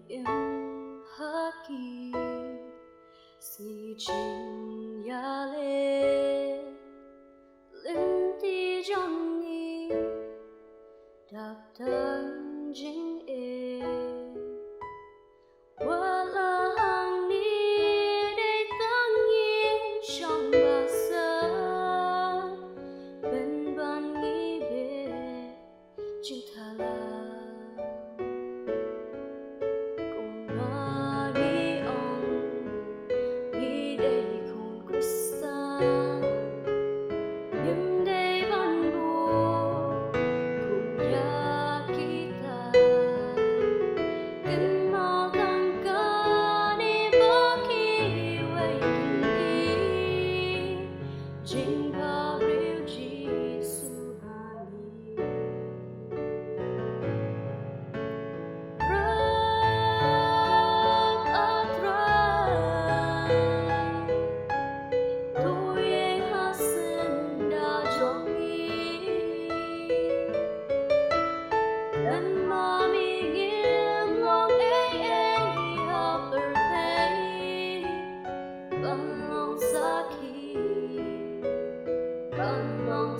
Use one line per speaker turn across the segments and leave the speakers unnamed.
im haki si chinh ya le lim ti jong ni đạp thân chính e qua là hàng ni để tăng nhiên trong ba sa bên ban nghĩ về chữ thà là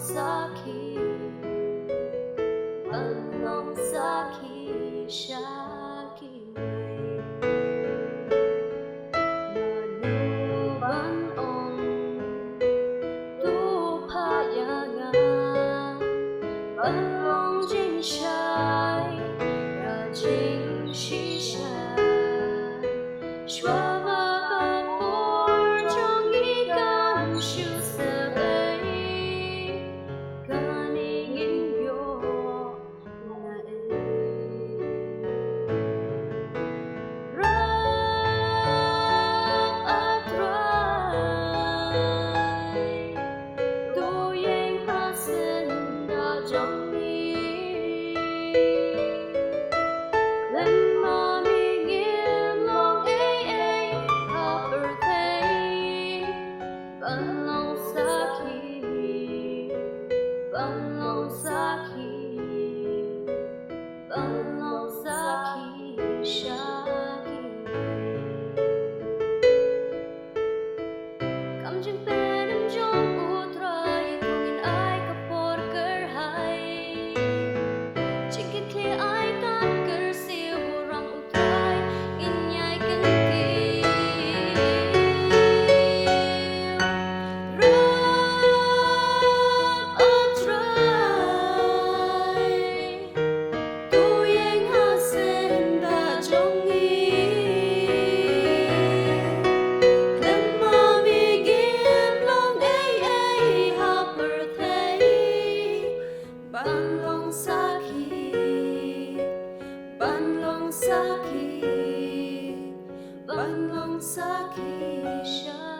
Saki, Balong Saki, Shaki, Manu Ban On, Tu Payanga, Balong Jin Shai, Rajin Shisha, Shwaba Kapur, Jongi Gan Shu Balong Saki, Balong Saki, Shaki. Cầm chân pe nắm trong u trai, không nhìn ai cặp bột cờ hay. Chỉ khi khi ai cắt cờ siêu u răng u trai, in nhai kinh kỳ. Balong Saki, Balong Saki, Balong Saki.